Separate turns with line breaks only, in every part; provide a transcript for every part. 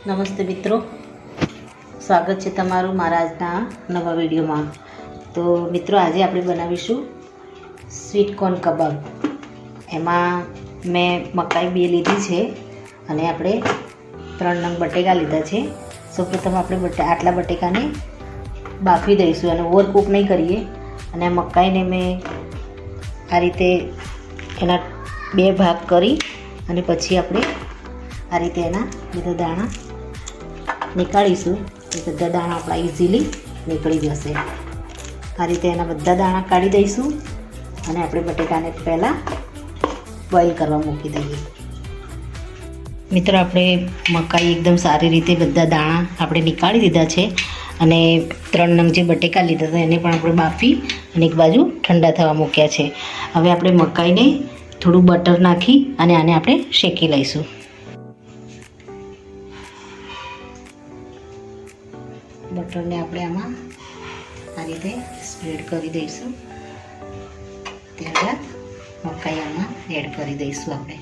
નમસ્તે મિત્રો, સ્વાગત છે તમારું મારા આજના નવા વિડીયોમાં। તો મિત્રો, આજે આપણે બનાવીશું સ્વીટ કોર્ન કબાબ। એમાં મેં મકાઈ 2 લીધી છે અને આપણે 3 નંગ બટેકા લીધા છે। સૌપ્રથમ આપણે આટલા બટેકાને બાફી દઈશું અને ઓવરકુક નહીં કરીએ। અને મકાઈને મેં આ રીતે એના 2 ભાગ કરી અને પછી આપણે આ રીતે એના બધા દાણા નીકાળીશું। એ બધા દાણા આપણા ઇઝીલી નીકળી જશે। આ રીતે એના બધા દાણા કાઢી દઈશું અને આપણે બટેકાને પહેલાં બોઇલ કરવા મૂકી દઈએ। મિત્રો, આપણે મકાઈ એકદમ સારી રીતે બધા દાણા આપણે નીકાળી દીધા છે અને 3 નંગ જે બટેકા લીધા હતા એને પણ આપણે બાફી અને એક બાજુ ઠંડા થવા મૂક્યા છે। હવે આપણે મકાઈને થોડું બટર નાખી અને આને આપણે શેકી લઈશું। બટરને આપણે આમાં આ રીતે સ્પ્રેડ કરી દઈશું। ત્યારબાદ મકાઈ આમાં એડ કરી દઈશું આપણે।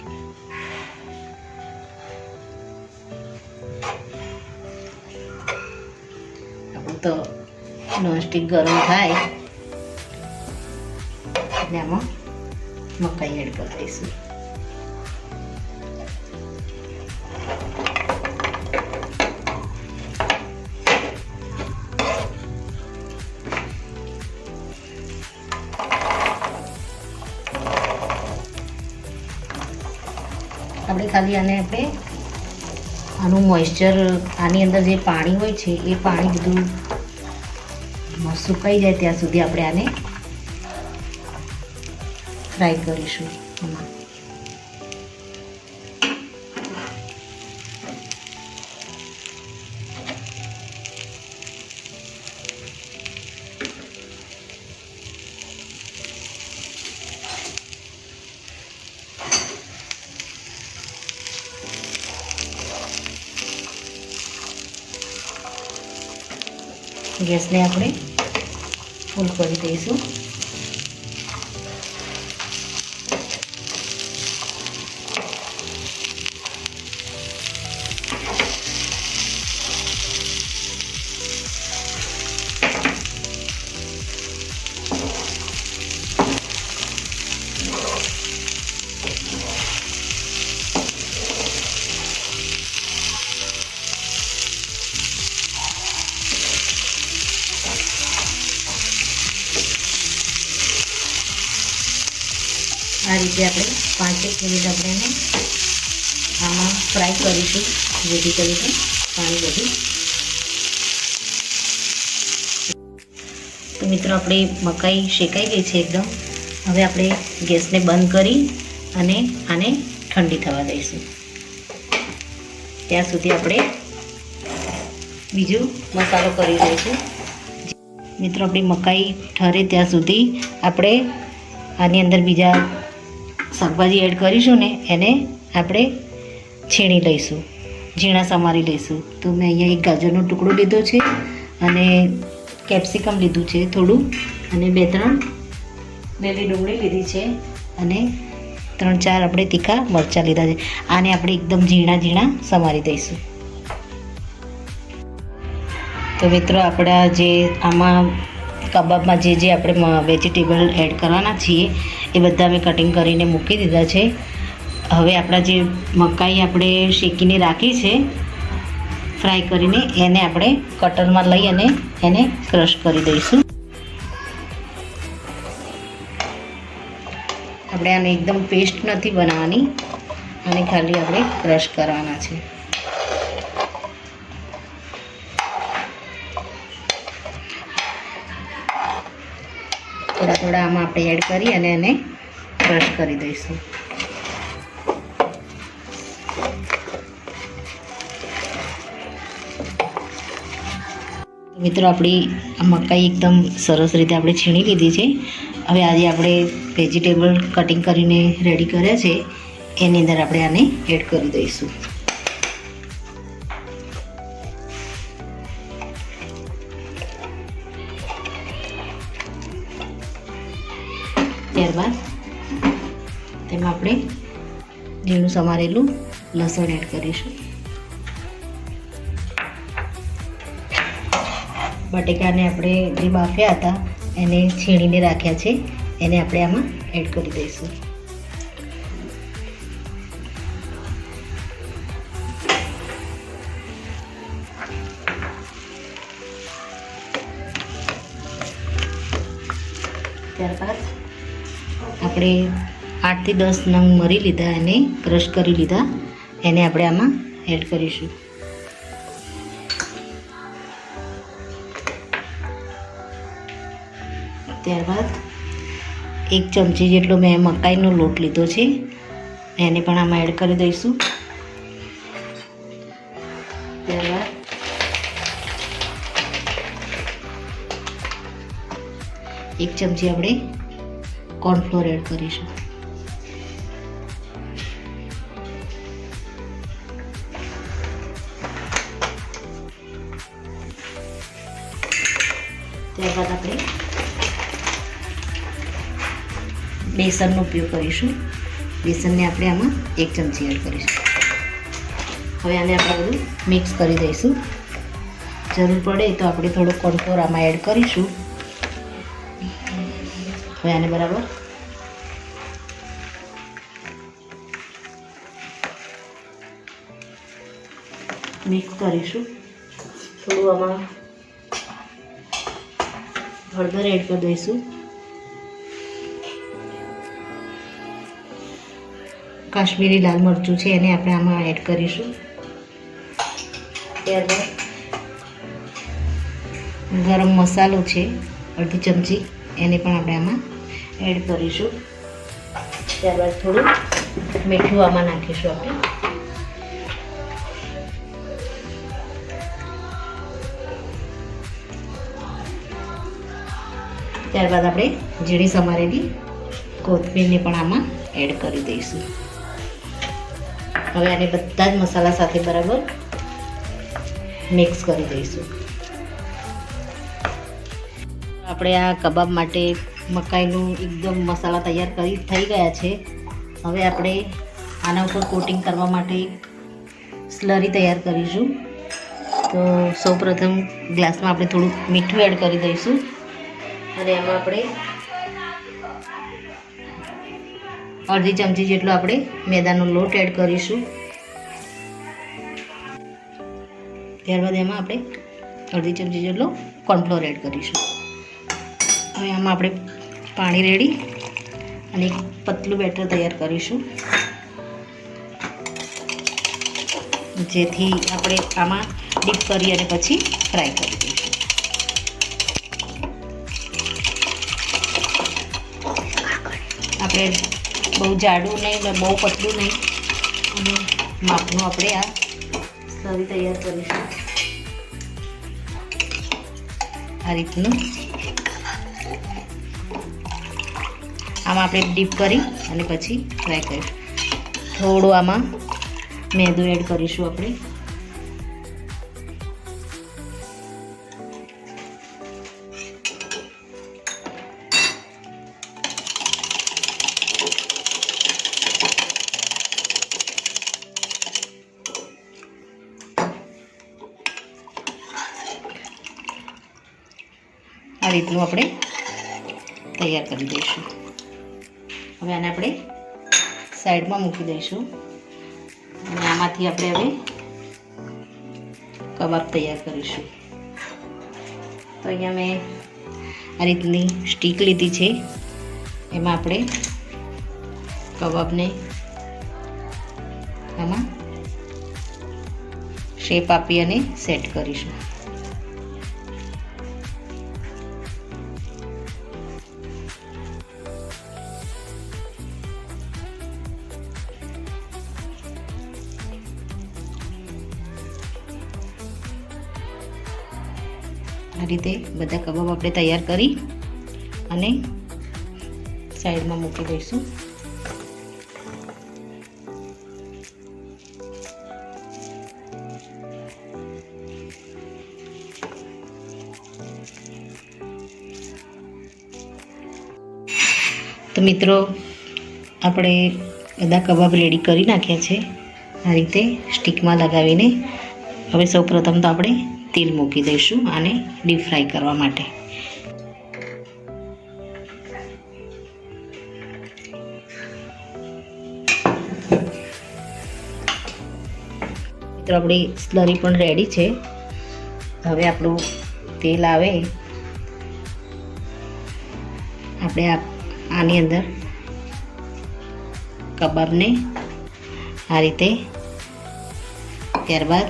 આપણું તો નોનસ્ટિક ગરમ થાય એટલે આમાં મકાઈ એડ કરી દઈશું। આપણે ખાલી આપણે આનું મોઇસ્ચર, આની અંદર જે પાણી હોય છે એ પાણી બધું સુકાઈ જાય ત્યાં સુધી આપણે આને ફ્રાય કરીશું। ગેસને આપણે ફૂલ કરી દઈશું। આ રીતે આપણે 5-1 મિનિટ આપણે એને આમાં ફ્રાય કરીશું, જેથી કરીને પાણી બધું। તો મિત્રો, આપણી મકાઈ શેકાઈ ગઈ છે એકદમ। હવે આપણે ગેસને બંધ કરી અને આને ઠંડી થવા દઈશું। ત્યાં સુધી આપણે બીજું મસાલો કરી દઈશું। મિત્રો, આપણી મકાઈ ઠરે ત્યાં સુધી આપણે આની અંદર બીજા શાકભાજી એડ કરીશું ને એને આપણે છીણી લઈશું, ઝીણા સમારી લઈશું। તો મેં અહીંયા એક ગાજરનો ટુકડો લીધો છે અને કેપ્સિકમ લીધું છે થોડું, અને 2-3 લીલી ડુંગળી લીધી છે અને 3-4 આપણે તીખા મરચાં લીધા છે। આને આપણે એકદમ ઝીણા સમારી દઈશું। તો મિત્રો, આપણા જે આમાં કબાબમાં જે આપણે વેજીટેબલ એડ કરવાના છીએ એ બધા મેં કટિંગ કરીને મૂકી દીધા છે। હવે આપણા જે મકાઈ આપણે શેકીને રાખી છે ફ્રાય કરીને, એને આપણે કટરમાં લઈ અને એને ક્રશ કરી દઈશું। આપણે આને એકદમ પેસ્ટ નથી બનાવવાની, અને ખાલી આપણે ક્રશ કરવાના છે। થોડા આમાં આપણે એડ કરી અને એને ક્રશ કરી દઈશું। મિત્રો, આપણી આ મકાઈ એકદમ સરસ રીતે આપણે છીણી લીધી છે। હવે આજે આપણે વેજીટેબલ કટિંગ કરીને રેડી કર્યા છે એની અંદર આપણે આને એડ કરી દઈશું। ત્યારબાદ તેમાં આપણે ઝીણું સમારેલું લસણ એડ કરીશું। બટેકાને આપણે જે બાફ્યા હતા એને છીણીને રાખ્યા છે, એને આપણે આમાં એડ કરી દઈશું. ત્યારબાદ આપણે 8 થી 10 નંગ મરી લીધા, એને ક્રશ કરી લીધા, એને આપણે આમાં એડ કરીશું. ત્યારબાદ 1 ચમચી જેટલો મેં મકાઈનો લોટ લીધો છે, એને પણ આમાં એડ કરી દઈશું. ત્યારબાદ 1 ચમચી આપણે કોર્નફ્લોર એડ કરીશું. ત્યારબાદ આપણે બેસનનો ઉપયોગ કરીશું. બેસનને આપણે આમાં 1 ચમચી એડ કરીશું. હવે આને આપણે બધું મિક્સ કરી દઈશું. જરૂર પડે તો આપણે થોડો કોર્નફ્લોર આમાં એડ કરીશું. હવે આને બરાબર મિક્સ કરીશું. થોડું આમાં હળદર એડ કરી દઈશું. કાશ્મીરી લાલ મરચું છે, એને આપણે આમાં એડ કરીશું. ત્યારબાદ ગરમ મસાલો છે 1/2 ચમચી, એને પણ આપણે આમાં એડ કરીશું. ત્યારબાદ થોડું મીઠું આમાં નાખીશું આપણે. ત્યારબાદ આપણે ઝીણી સમારેલી કોથમીરને પણ આમાં એડ કરી દઈશું. હવે આને બધા જ મસાલા સાથે બરાબર મિક્સ કરી દઈશું. આપણે આ કબાબ માટે મકાઈનું એકદમ મસાલા તૈયાર થઈ ગયા છે. હવે આપણે આના ઉપર કોટિંગ કરવા માટે સ્લરી તૈયાર કરીશું. તો સૌપ્રથમ ગ્લાસમાં આપણે થોડું મીઠું એડ કરી દઈશું અને એમાં આપણે 1/2 ચમચી જેટલો આપણે મેદાનો લોટ એડ કરીશું. ત્યારબાદ એમાં આપણે 1/2 ચમચી જેટલો કોર્નફ્લોર એડ કરીશું. હવે આમાં આપણે પાણી રેડી અને એક પતલું બેટર તૈયાર કરીશું, જેથી આપણે આમાં ડીપ કરી અને પછી ફ્રાય કરી દઈશું. આપણે બહુ જાડું નહીં ને બહુ પતલું નહીં અને માપનું આપણે આ સ્લરી તૈયાર કરીશું. આ રીતનું આમાં આપણે ડીપ કરી અને પછી ફ્રાય કરીશું. થોડું આમાં મેદું એડ કરીશું આપણે. આ રીતનું આપણે તૈયાર કરી દઈશું. હવે આને આપણે સાઈડમાં મૂકી દઈશું અને આમાંથી આપણે હવે કબાબ તૈયાર કરીશું. તો અહીંયા મેં આ રીતની સ્ટીક લીધી છે, એમાં આપણે કબાબને આમાં શેપ આપી અને સેટ કરીશું. આ રીતે બધા કબાબ આપણે તૈયાર કરી અને સાઈડમાં મૂકી દઈશું. તો મિત્રો આપણે બધા કબાબ રેડી કરી નાખ્યા છે આ રીતે સ્ટીકમાં લગાવીને. હવે સૌપ્રથમ તો આપણે તેલ મૂકી દઈશું આને ડીપ ફ્રાય કરવા માટે. મિત્રો આપણી સ્લરી પણ રેડી છે. હવે આપણું તેલ આવે આપણે આની અંદર કબાબને આ રીતે, ત્યારબાદ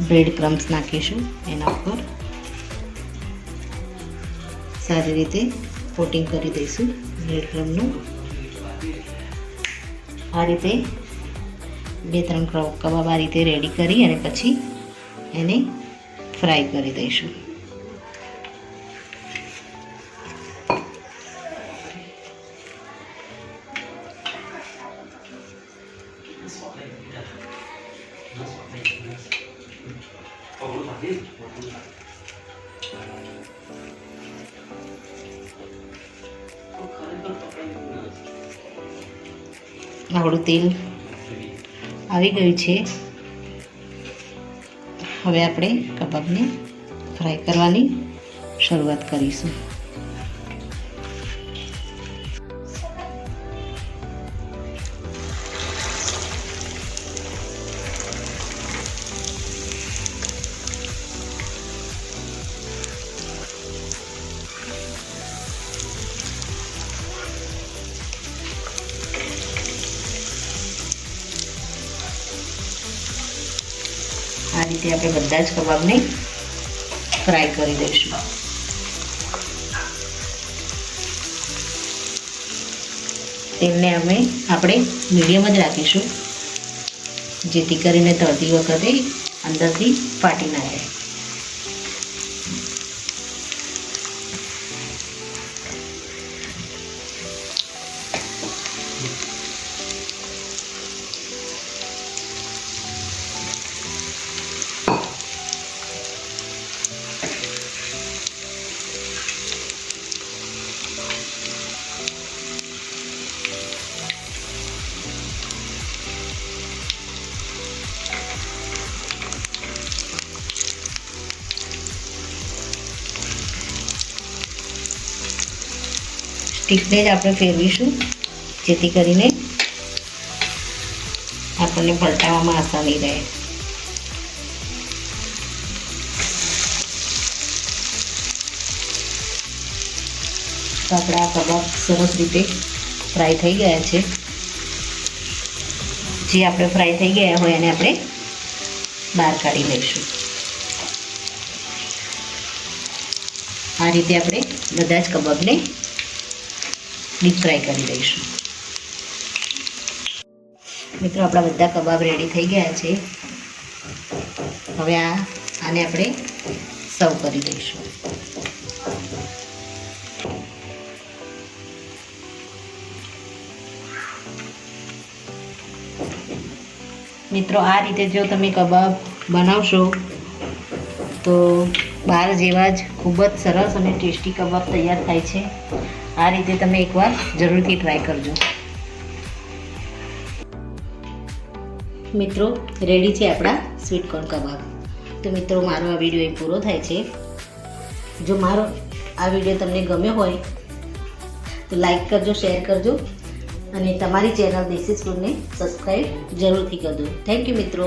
બ્રેડ ક્રમ્સ નાખીશું એના ઉપર. સારી રીતે કોટિંગ કરી દઈશું બ્રેડ ક્રમ્સનું. આ રીતે 2-3 કબાબ આ રીતે રેડી કરી અને પછી એને ફ્રાય કરી દઈશું. આપણું તેલ આવી ગયું છે. હવે આપણે કબાબને ફ્રાય કરવાની શરૂઆત કરીશું. આ રીતે આપણે બધા જ કબાબને ફ્રાય કરી દઈશું. તેલને આપણે મીડિયમ જ રાખીશું, જેથી કરીને તળતી વખતે અંદરથી ફાટી ના જાય. સ્ટીકને જ આપણે ફેરવીશું, જેથી કરીને આપણને પલટાવવામાં આસાની રહે. તો આપણા કબાબ સરસ રીતે ફ્રાય થઈ ગયા છે. જે આપણે ફ્રાય થઈ ગયા હોય એને આપણે બહાર કાઢી લઈશું. આ રીતે આપણે બધા જ કબાબને ડીપ ફ્રાય કરી દઈશું. મિત્રો આપણા બધા કબાબ રેડી થઈ ગયા છે. હવે આને આપણે સર્વ કરી દઈશું. મિત્રો આ રીતે જો તમે કબાબ બનાવશો તો બહાર જેવા જ ખૂબ જ સરસ અને ટેસ્ટી કબાબ તૈયાર થાય છે. આ રીતે તમે એકવાર જરૂરથી ટ્રાય કરજો. મિત્રો રેડી છે આપણા સ્વીટ કોર્ન કબાબ. તો મિત્રો મારો આ વિડીયો અહીં પૂરો થાય છે. જો મારો આ વિડીયો તમને ગમ્યો હોય તો લાઈક કરજો, શેર કરજો અને તમારી ચેનલ દેશી ફૂડને સબસ્ક્રાઈબ જરૂરથી કરજો. થેન્ક યુ મિત્રો.